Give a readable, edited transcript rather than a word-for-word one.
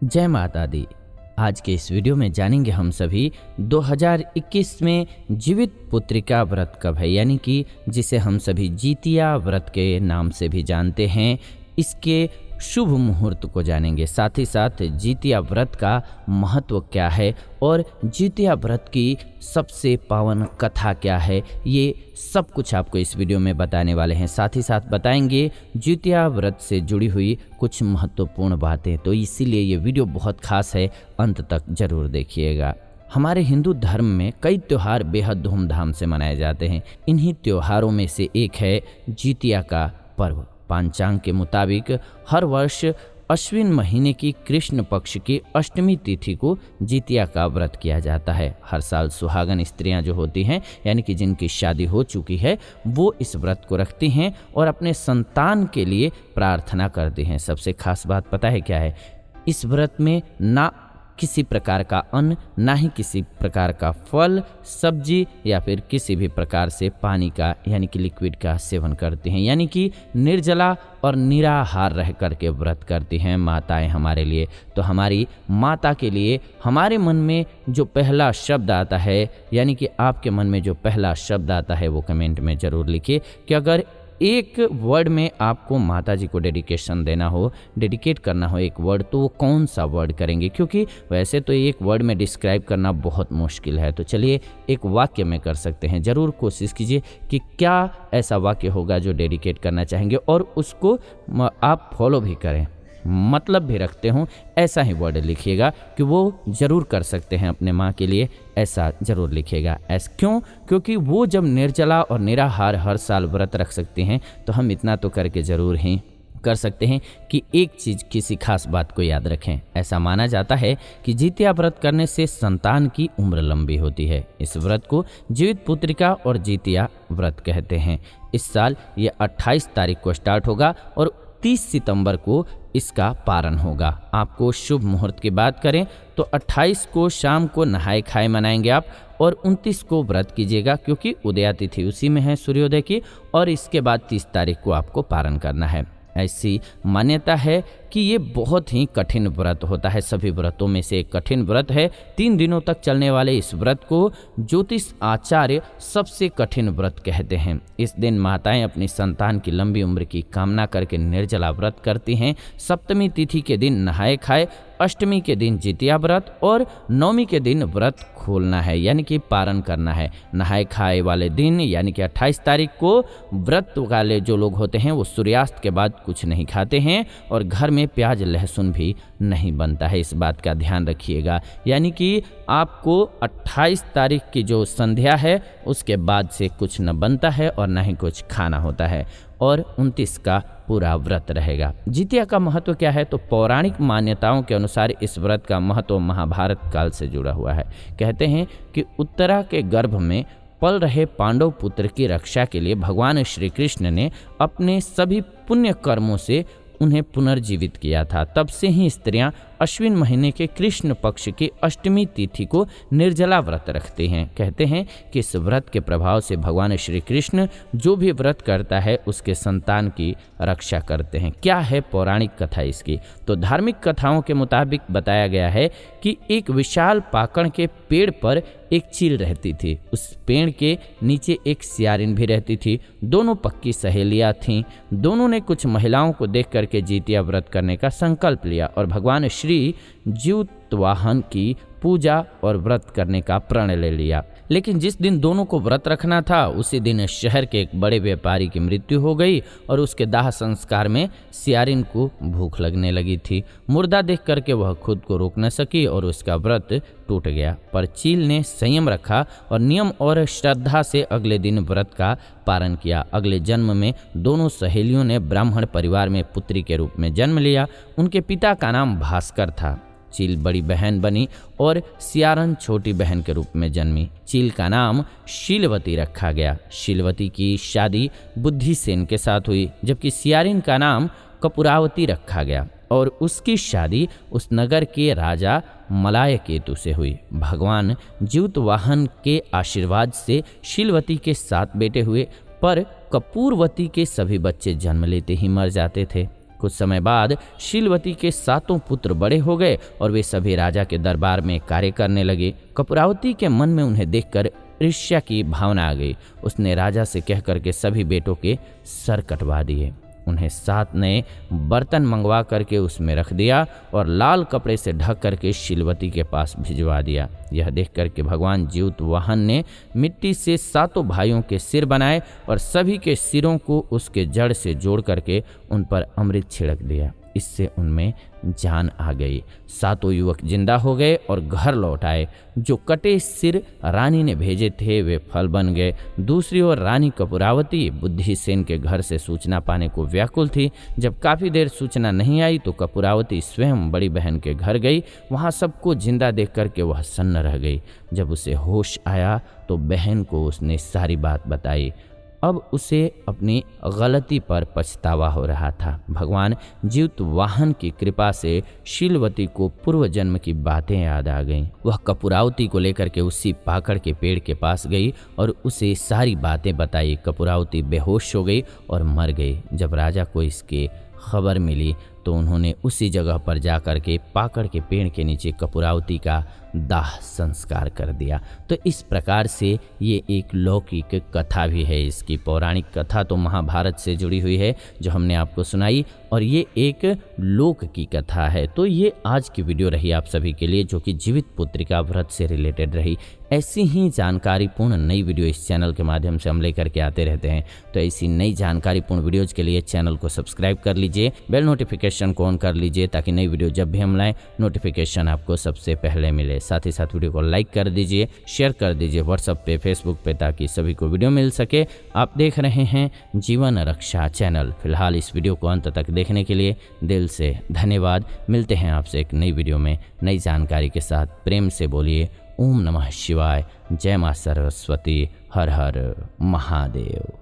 जय माता दी। आज के इस वीडियो में जानेंगे हम सभी 2021 में जीवित पुत्रिका व्रत कब है, यानी कि जिसे हम सभी जितिया व्रत के नाम से भी जानते हैं। इसके शुभ मुहूर्त को जानेंगे, साथ ही साथ जितिया व्रत का महत्व क्या है और जितिया व्रत की सबसे पावन कथा क्या है, ये सब कुछ आपको इस वीडियो में बताने वाले हैं। साथ ही साथ बताएंगे जितिया व्रत से जुड़ी हुई कुछ महत्वपूर्ण बातें, तो इसीलिए ये वीडियो बहुत खास है, अंत तक जरूर देखिएगा। हमारे हिंदू धर्म में कई त्योहार बेहद धूमधाम से मनाए जाते हैं। इन्हीं त्योहारों में से एक है जितिया का पर्व। पांचांग के मुताबिक हर वर्ष अश्विन महीने की कृष्ण पक्ष की अष्टमी तिथि को जितिया का व्रत किया जाता है। हर साल सुहागन स्त्रियां जो होती हैं, यानी कि जिनकी शादी हो चुकी है, वो इस व्रत को रखती हैं और अपने संतान के लिए प्रार्थना करती हैं। सबसे खास बात पता है क्या है? इस व्रत में ना किसी प्रकार का अन्न, ना ही किसी प्रकार का फल, सब्जी या फिर किसी भी प्रकार से पानी का यानी कि लिक्विड का सेवन करती हैं, यानी कि निर्जला और निराहार रह करके व्रत करती हैं माताएं हमारे लिए। तो हमारी माता के लिए हमारे मन में जो पहला शब्द आता है, यानी कि आपके मन में जो पहला शब्द आता है, वो कमेंट में ज़रूर लिखिए कि अगर एक वर्ड में आपको माता जी को डेडिकेशन देना हो, डेडिकेट करना हो एक वर्ड, तो वो कौन सा वर्ड करेंगे? क्योंकि वैसे तो एक वर्ड में डिस्क्राइब करना बहुत मुश्किल है, तो चलिए एक वाक्य में कर सकते हैं। ज़रूर कोशिश कीजिए कि क्या ऐसा वाक्य होगा जो डेडिकेट करना चाहेंगे और उसको आप फॉलो भी करें, मतलब भी रखते हो, ऐसा ही वर्ड लिखिएगा कि वो ज़रूर कर सकते हैं अपने माँ के लिए, ऐसा ज़रूर लिखिएगा। क्यों? क्योंकि वो जब निर्जला और निराहार हर साल व्रत रख सकते हैं, तो हम इतना तो करके ज़रूर ही कर सकते हैं कि एक चीज़, किसी खास बात को याद रखें। ऐसा माना जाता है कि जितिया व्रत करने से संतान की उम्र लंबी होती है। इस व्रत को जीवित पुत्रिका और जितिया व्रत कहते हैं। इस साल ये 28 तारीख को स्टार्ट होगा और 30 सितंबर को इसका पारण होगा। आपको शुभ मुहूर्त की बात करें तो 28 को शाम को नहाए खाए मनाएंगे आप, और 29 को व्रत कीजिएगा क्योंकि उदया तिथि उसी में है सूर्योदय की, और इसके बाद 30 तारीख को आपको पारण करना है। ऐसी मान्यता है कि ये बहुत ही कठिन व्रत होता है, सभी व्रतों में से एक कठिन व्रत है। 3 दिनों तक चलने वाले इस व्रत को ज्योतिष आचार्य सबसे कठिन व्रत कहते हैं। इस दिन माताएं अपनी संतान की लंबी उम्र की कामना करके निर्जला व्रत करती हैं। सप्तमी तिथि के दिन नहाए खाए, अष्टमी के दिन जितिया व्रत और नवमी के दिन व्रत खोलना है, यानी कि पारण करना है। नहाए खाए वाले दिन यानी कि 28 तारीख को व्रत वाले जो लोग होते हैं वो सूर्यास्त के बाद कुछ नहीं खाते हैं और घर में प्याज लहसुन भी नहीं बनता है। इस बात का ध्यान रखिएगा, यानी कि आपको 28 तारीख की जो संध्या है उसके बाद से कुछ न बनता है और न ही कुछ खाना होता है, और 29 का पूरा व्रत रहेगा। जितिया का महत्व क्या है? तो पौराणिक मान्यताओं के अनुसार इस व्रत का महत्व महाभारत काल से जुड़ा हुआ है। कहते हैं कि उत्तरा के गर्भ में पल रहे पांडव पुत्र की रक्षा के लिए भगवान श्री कृष्ण ने अपने सभी पुण्य कर्मों से उन्हें पुनर्जीवित किया था। तब से ही स्त्रियां अश्विन महीने के कृष्ण पक्ष की अष्टमी तिथि को निर्जला व्रत रखते हैं। कहते हैं कि इस व्रत के प्रभाव से भगवान श्री कृष्ण जो भी व्रत करता है उसके संतान की रक्षा करते हैं। क्या है पौराणिक कथा इसकी? तो धार्मिक कथाओं के मुताबिक बताया गया है कि एक विशाल पाकड़ के पेड़ पर एक चील रहती थी। उस पेड़ के नीचे एक सियारिन भी रहती थी। दोनों पक्की सहेलियां थीं। दोनों ने कुछ महिलाओं को देख करके जितिया व्रत करने का संकल्प लिया और भगवान श्री ज्यूतवाहन की पूजा और व्रत करने का प्रण ले लिया। लेकिन जिस दिन दोनों को व्रत रखना था उसी दिन शहर के एक बड़े व्यापारी की मृत्यु हो गई और उसके दाह संस्कार में सियारिन को भूख लगने लगी थी। मुर्दा देख करके वह खुद को रोक न सकी और उसका व्रत टूट गया। पर चील ने संयम रखा और नियम और श्रद्धा से अगले दिन व्रत का पारण किया। अगले जन्म में दोनों सहेलियों ने ब्राह्मण परिवार में पुत्री के रूप में जन्म लिया। उनके पिता का नाम भास्कर था। चील बड़ी बहन बनी और सियारन छोटी बहन के रूप में जन्मी। चील का नाम शीलवती रखा गया। शीलवती की शादी बुद्धिसेन के साथ हुई, जबकि सियारिन का नाम कपूरावती रखा गया और उसकी शादी उस नगर के राजा मलाय केतु से हुई। भगवान ज्यूतवाहन के आशीर्वाद से शीलवती के 7 बेटे हुए, पर कपूरवती के सभी बच्चे जन्म लेते ही मर जाते थे। कुछ समय बाद शीलवती के 7 पुत्र बड़े हो गए और वे सभी राजा के दरबार में कार्य करने लगे। कपूरावती के मन में उन्हें देखकर ईर्ष्या की भावना आ गई। उसने राजा से कहकर के सभी बेटों के सर कटवा दिए। उन्हें 7 नए बर्तन मंगवा करके उसमें रख दिया और लाल कपड़े से ढक करके शीलवती के पास भिजवा दिया। यह देख करके भगवान जीतवाहन ने मिट्टी से 7 भाइयों के सिर बनाए और सभी के सिरों को उसके जड़ से जोड़ करके उन पर अमृत छिड़क दिया। इससे उनमें जान आ गई। 7 युवक जिंदा हो गए और घर लौट आए। जो कटे सिर रानी ने भेजे थे वे फल बन गए। दूसरी ओर रानी कपूरावती बुद्धिसेन के घर से सूचना पाने को व्याकुल थी। जब काफ़ी देर सूचना नहीं आई तो कपूरावती स्वयं बड़ी बहन के घर गई। वहाँ सबको जिंदा देख करके वह सन्न रह गई। जब उसे होश आया तो बहन को उसने सारी बात बताई। अब उसे अपनी गलती पर पछतावा हो रहा था। भगवान जीतवाहन की कृपा से शीलवती को पूर्व जन्म की बातें याद आ गईं। वह कपूरावती को लेकर के उसी पाकड़ के पेड़ के पास गई और उसे सारी बातें बताई। कपूरावती बेहोश हो गई और मर गई। जब राजा को इसकी खबर मिली तो उन्होंने उसी जगह पर जाकर के पाकड़ के पेड़ के नीचे कपूरावती का दाह संस्कार कर दिया। तो इस प्रकार से ये एक लौकिक कथा भी है। इसकी पौराणिक कथा तो महाभारत से जुड़ी हुई है जो हमने आपको सुनाई, और ये एक लोक की कथा है। तो ये आज की वीडियो रही आप सभी के लिए जो कि जीवित पुत्रिका व्रत से रिलेटेड रही। ऐसी ही जानकारीपूर्ण नई वीडियो इस चैनल के माध्यम से हम लेकर के आते रहते हैं। तो ऐसी नई जानकारीपूर्ण वीडियोज़ के लिए चैनल को सब्सक्राइब कर लीजिए, बेल नोटिफिकेशन को ऑन कर लीजिए ताकि नई वीडियो जब भी हम लाएं नोटिफिकेशन आपको सबसे पहले मिले। साथ ही साथ वीडियो को लाइक कर दीजिए, शेयर कर दीजिए व्हाट्सएप पे, फेसबुक पे, ताकि सभी को वीडियो मिल सके। आप देख रहे हैं जीवन रक्षा चैनल। फिलहाल इस वीडियो को अंत तक देखने के लिए दिल से धन्यवाद। मिलते हैं आपसे एक नई वीडियो में नई जानकारी के साथ। प्रेम से बोलिए ओम नमः शिवाय, जय मां सरस्वती, हर हर महादेव।